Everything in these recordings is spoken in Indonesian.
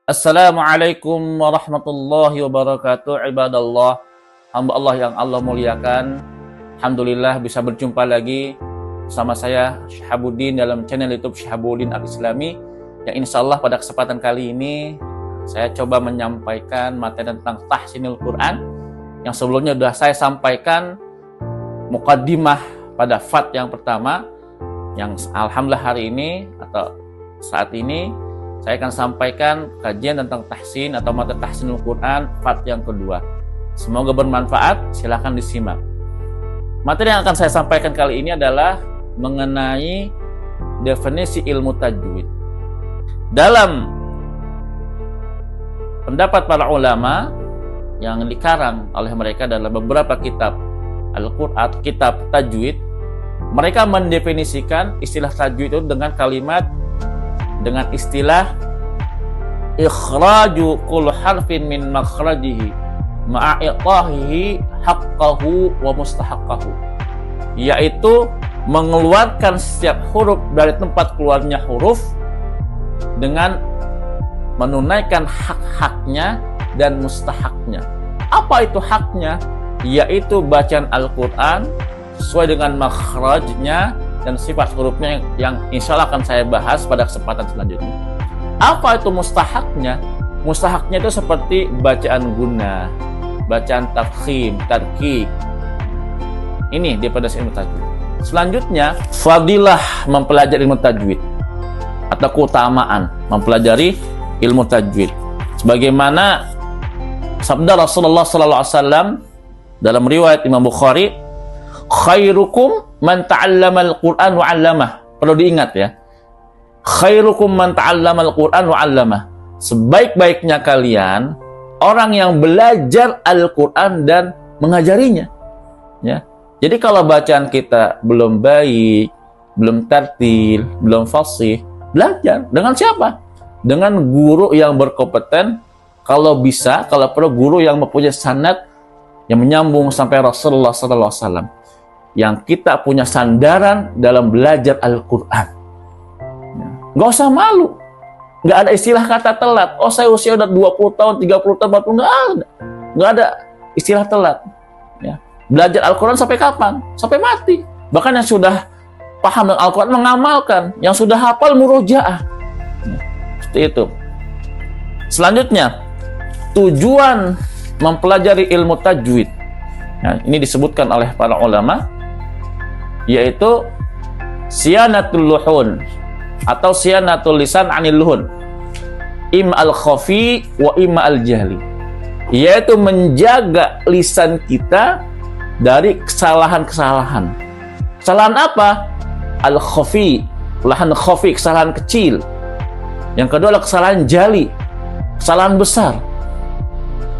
Assalamualaikum warahmatullahi wabarakatuh. Ibadallah, hamba Allah yang Allah muliakan. Alhamdulillah bisa berjumpa lagi sama saya Syihabuddin dalam channel YouTube Syihabuddin Al-Islami, yang insyaallah pada kesempatan kali ini saya coba menyampaikan materi tentang tahsinul Quran yang sebelumnya sudah saya sampaikan muqaddimah pada fat yang pertama, yang alhamdulillah hari ini atau saat ini saya akan sampaikan kajian tentang tahsin atau materi tahsinul Quran part yang kedua. Semoga bermanfaat, silahkan disimak. Materi yang akan saya sampaikan kali ini adalah mengenai definisi ilmu tajwid. Dalam pendapat para ulama yang dikarang oleh mereka dalam beberapa kitab Al-Quran, kitab tajwid, mereka mendefinisikan istilah tajwid itu dengan istilah ikhraju kull harfin min makhrajihi ma'iqahihi haqqahu wa mustahaqqahu, yaitu mengeluarkan setiap huruf dari tempat keluarnya huruf dengan menunaikan hak-haknya dan mustahaknya. Apa itu haknya? Yaitu bacaan Al-Quran sesuai dengan makhrajnya dan sifat hurufnya yang insya Allah akan saya bahas pada kesempatan selanjutnya. Apa itu mustahaknya? Mustahaknya itu seperti bacaan guna, bacaan tafkhim, tarkik. Ini daripada ilmu tajwid. Selanjutnya, fadilah mempelajari ilmu tajwid atau keutamaan mempelajari ilmu tajwid. Sebagaimana sabda Rasulullah SAW dalam riwayat Imam Bukhari, khairukum man ta'allamal Qur'an wa 'allamah. Perlu diingat ya. Khairukum man ta'allamal Qur'an wa 'allamah. Sebaik-baiknya kalian orang yang belajar Al-Qur'an dan mengajarinya. Ya. Jadi kalau bacaan kita belum baik, belum tartil, belum fasih, belajar dengan siapa? Dengan guru yang berkompeten, kalau bisa, kalau perlu guru yang mempunyai sanad yang menyambung sampai Rasulullah SAW, yang kita punya sandaran dalam belajar Al-Quran. Nggak usah malu. Nggak ada istilah kata telat. Oh, saya usia udah 20 tahun, 30 tahun, 40 tahun. Nggak ada istilah telat. Ya. Belajar Al-Quran sampai kapan? Sampai mati. Bahkan yang sudah paham dengan Al-Quran mengamalkan. Yang sudah hafal murojaah. Ya. Seperti itu. Selanjutnya, tujuan mempelajari ilmu tajwid. Nah, ini disebutkan oleh para ulama, yaitu siyanatul luhun atau siyanatul lisan anil luhun, imma al khafi wa imma al jahli, yaitu menjaga lisan kita dari kesalahan-kesalahan. Kesalahan apa? Al khafi, lahan khafi, kesalahan kecil. Yang kedua adalah kesalahan jali, kesalahan besar.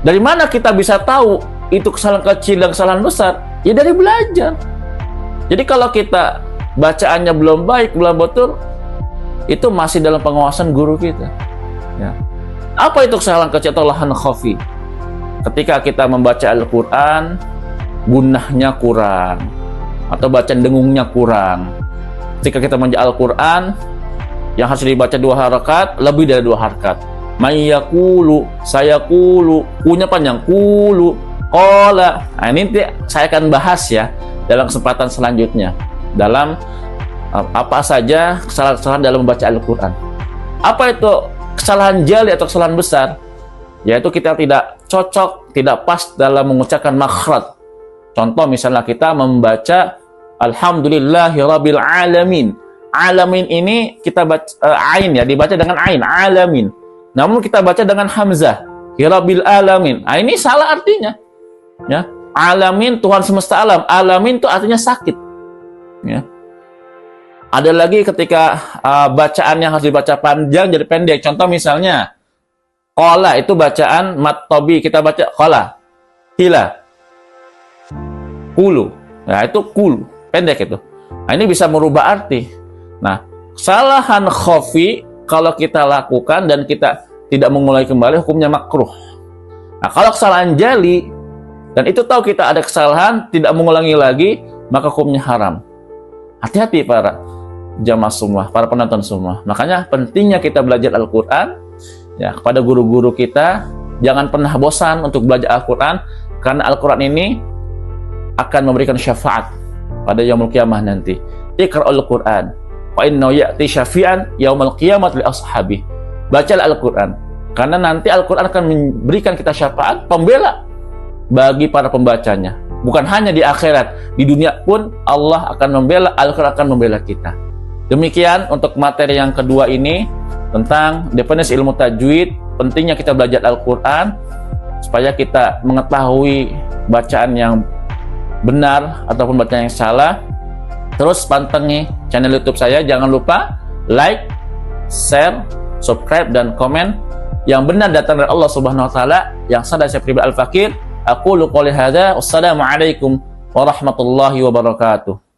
Dari mana kita bisa tahu itu kesalahan kecil dan kesalahan besar? Ya dari belajar. Jadi kalau kita bacaannya belum baik, belum betul, itu masih dalam pengawasan guru kita. Ya. Apa itu kesalahan kecil atau lahan khafi? Ketika kita membaca Al-Quran, gunahnya kurang, atau bacaan dengungnya kurang. Ketika kita membaca Al-Quran, yang harus dibaca 2 harakat, lebih dari 2 harakat. Mayyakulu, sayakulu, kunya panjang, kulu, qala. Nah, ini saya akan bahas ya dalam kesempatan selanjutnya, dalam apa saja kesalahan-kesalahan dalam membaca Al-Quran. Apa itu kesalahan jali atau kesalahan besar? Yaitu kita tidak cocok, tidak pas dalam mengucapkan makhraj. Contoh misalnya kita membaca Alhamdulillahirabbil alamin. Alamin ini kita baca ain ya, dibaca dengan ain, alamin. Namun kita baca dengan hamzah, Rabbil alamin. Nah, ini salah artinya. Ya. Alamin, Tuhan semesta alam. Alamin itu artinya sakit. Ya. Ada lagi ketika bacaan yang harus dibaca panjang jadi pendek. Contoh misalnya qala itu bacaan mat tobi, kita baca qala. Hila. Kulu. Nah, itu kulu, pendek itu. Nah, ini bisa merubah arti. Nah, kesalahan khafi kalau kita lakukan dan kita tidak mengulangi kembali, hukumnya makruh. Nah, kalau kesalahan jali dan itu tahu kita ada kesalahan, tidak mengulangi lagi, maka hukumnya haram. Hati-hati para jamaah semua, para penonton semua. Makanya pentingnya kita belajar Al-Quran, Ya, kepada guru-guru kita, jangan pernah bosan untuk belajar Al-Quran, karena Al-Quran ini akan memberikan syafaat pada yaumul qiyamah nanti. Iqra'ul Quran fa innahu ya'ti syafi'an yaumul qiyamah li ashabi. Bacalah Al-Quran, karena nanti Al-Quran akan memberikan kita syafaat, pembela bagi para pembacanya. Bukan hanya di akhirat, di dunia pun Allah akan membela, Al-Quran akan membela kita. Demikian untuk materi yang kedua ini tentang definisi ilmu tajwid, pentingnya kita belajar Al-Quran supaya kita mengetahui bacaan yang benar ataupun bacaan yang salah. Terus pantengi channel YouTube saya, jangan lupa like, share, subscribe, dan komen. Yang benar datang dari Allah Subhanahu wa taala, yang salah saya pribadi Al-Fakir. Aqulu qouli hadza, wassalamu alaikum warahmatullahi wabarakatuh.